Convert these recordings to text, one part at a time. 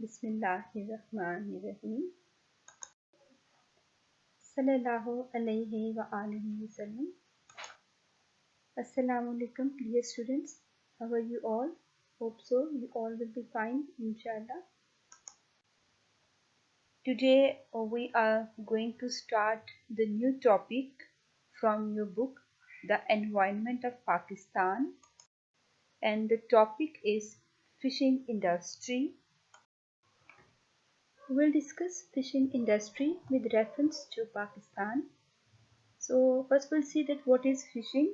Bismillahirrahmanirrahim. Sallallahu alayhi wa alihi wa sallam. Assalamu alaikum, dear students. How are you all? Hope so. You all will be fine, inshallah. Today we are going to start the new topic from your book, The Environment of Pakistan. And the topic is fishing industry. We will discuss fishing industry with reference to Pakistan. So first we'll see that what is fishing.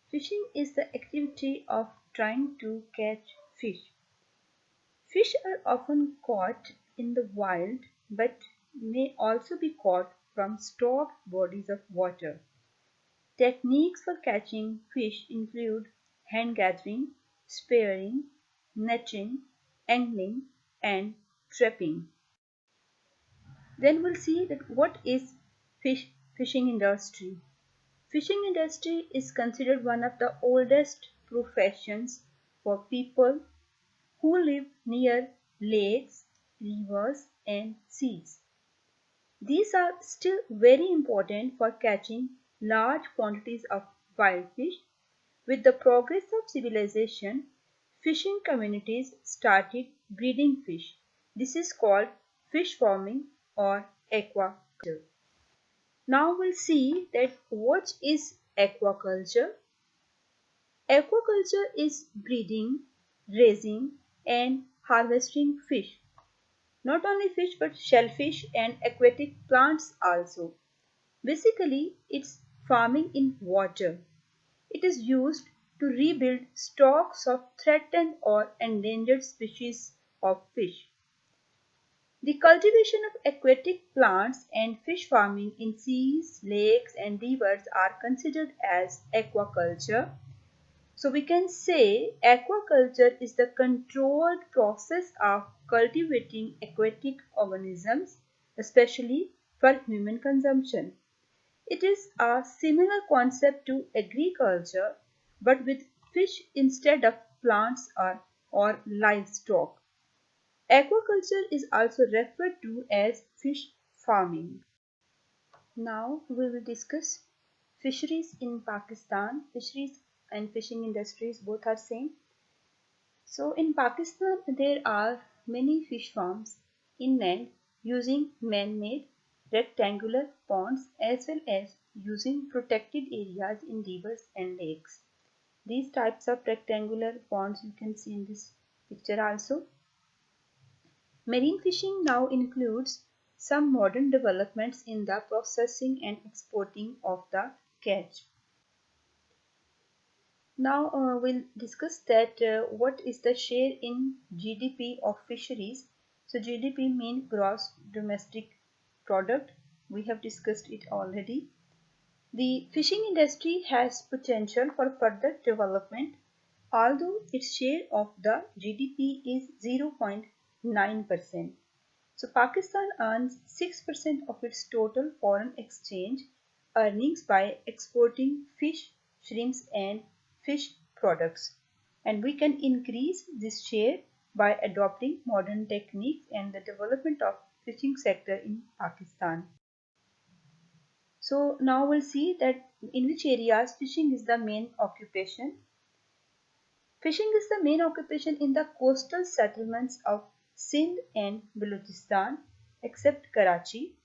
Fishing is the activity of trying to catch fish. Fish are often caught in the wild but may also be caught from stocked bodies of water. Techniques for catching fish include hand gathering, spearing, netting, angling, and trapping. Then we'll see that what is fishing industry. Fishing industry is considered one of the oldest professions for people who live near lakes, rivers, and seas. These are still very important for catching large quantities of wild fish. With the progress of civilization, fishing communities started breeding fish. This is called fish farming or aquaculture. Now we'll see that what is aquaculture. Aquaculture is breeding, raising and harvesting fish. Not only fish but shellfish and aquatic plants also. Basically, it's farming in water. It is used to rebuild stocks of threatened or endangered species of fish. The cultivation of aquatic plants and fish farming in seas, lakes and rivers are considered as aquaculture. So we can say aquaculture is the controlled process of cultivating aquatic organisms, especially for human consumption. It is a similar concept to agriculture, but with fish instead of plants or livestock. Aquaculture is also referred to as fish farming. Now we will discuss fisheries in Pakistan. Fisheries and fishing industries both are same. So in Pakistan there are many fish farms inland using man-made rectangular ponds as well as using protected areas in rivers and lakes. These types of rectangular ponds you can see in this picture also. Marine fishing now includes some modern developments in the processing and exporting of the catch. Now we'll discuss that what is the share in GDP of fisheries. So GDP means gross domestic product. We have discussed it already. The fishing industry has potential for further development, although its share of the GDP is 0.9%. So Pakistan earns 6% of its total foreign exchange earnings by exporting fish, shrimps and fish products. And we can increase this share by adopting modern techniques and the development of fishing sector in Pakistan. So now we'll see that in which areas fishing is the main occupation. Fishing is the main occupation in the coastal settlements of Sindh and Balochistan, except Karachi.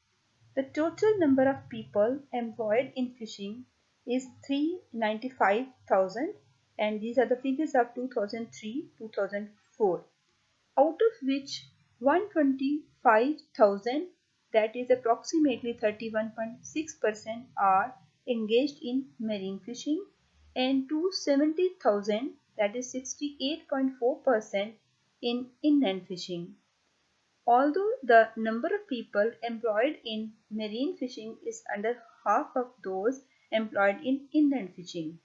The total number of people employed in fishing is 395,000 and these are the figures of 2003-2004, out of which 125,000, that is approximately 31.6%, are engaged in marine fishing and 270,000, that is 68.4%, in inland fishing. Although the number of people employed in marine fishing is under half of those employed in inland fishing.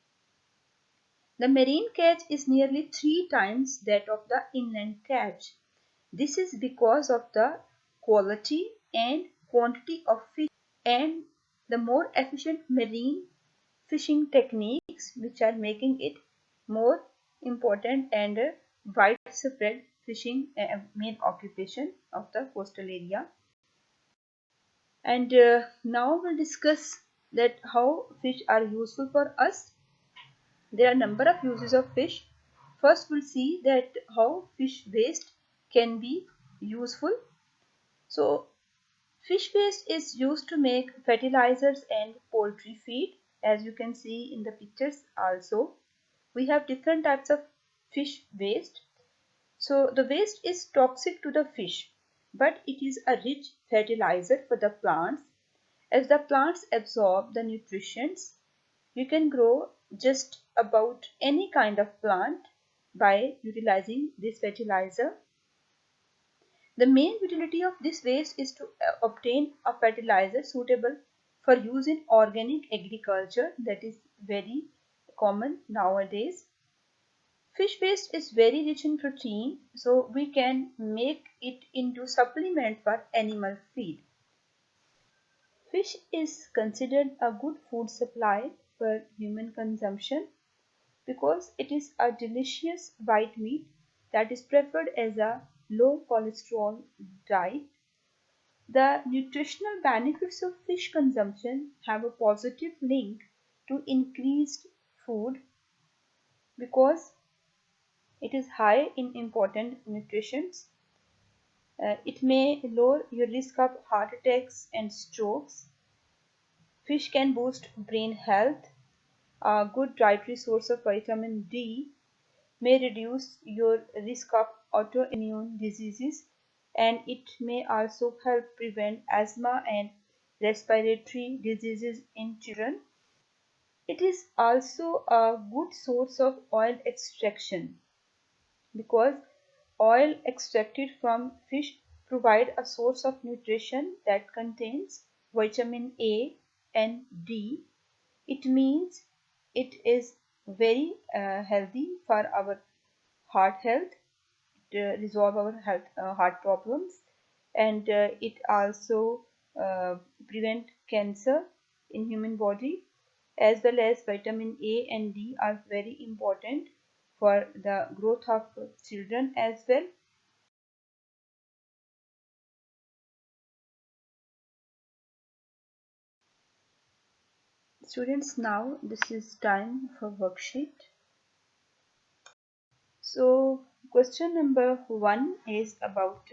The marine catch is nearly 3 times that of the inland catch. This is because of the quality and quantity of fish and the more efficient marine fishing techniques which are making it more important and widespread fishing a main occupation of the coastal area. And now we'll discuss that how fish are useful for us. There are a number of uses of fish. First, we'll see that how fish waste can be useful. So, fish waste is used to make fertilizers and poultry feed. As you can see in the pictures also, we have different types of fish waste. So, the waste is toxic to the fish, but it is a rich fertilizer for the plants. As the plants absorb the nutrients, you can grow just about any kind of plant by utilizing this fertilizer. The main utility of this waste is to obtain a fertilizer suitable for use in organic agriculture, that is very common nowadays. Fish waste is very rich in protein, so we can make it into supplement for animal feed. Fish is considered a good food supply for human consumption because it is a delicious white meat that is preferred as a low cholesterol diet. The nutritional benefits of fish consumption have a positive link to increased food because it is high in important nutrients. It may lower your risk of heart attacks and strokes. Fish can boost brain health. A good dietary source of vitamin D may reduce your risk of autoimmune diseases, and it may also help prevent asthma and respiratory diseases in children. It is also a good source of oil extraction because oil extracted from fish provide a source of nutrition that contains vitamin A and D. It means it is very healthy for our heart health, resolve our heart problems, and it also prevent cancer in human body, as well as vitamin A and D are very important for the growth of children as well. Students, now this is time for worksheet. So question number 1 is about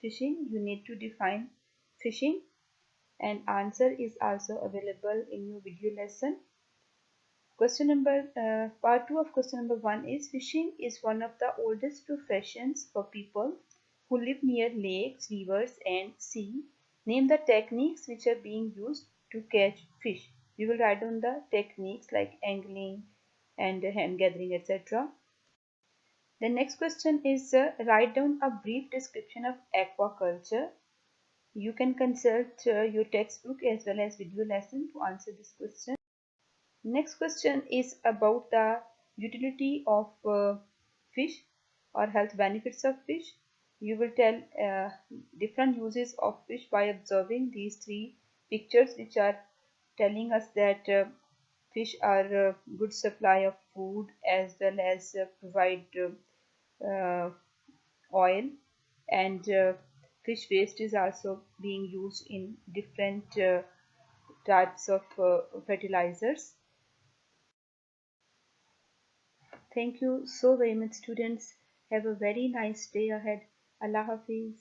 fishing. You need to define fishing, and answer is also available in your video lesson. Part 2 of question number 1 is fishing is one of the oldest professions for people who live near lakes, rivers and sea. Name the techniques which are being used to catch fish. You will write down the techniques like angling and hand gathering, etc. The next question is write down a brief description of aquaculture. You can consult your textbook as well as video lesson to answer this question. Next question is about the utility of fish or health benefits of fish. You will tell different uses of fish by observing these three pictures which are telling us that fish are a good supply of food as well as provide oil, and fish waste is also being used in different types of fertilizers. Thank you so very much, students. Have a very nice day ahead. Allah Hafiz.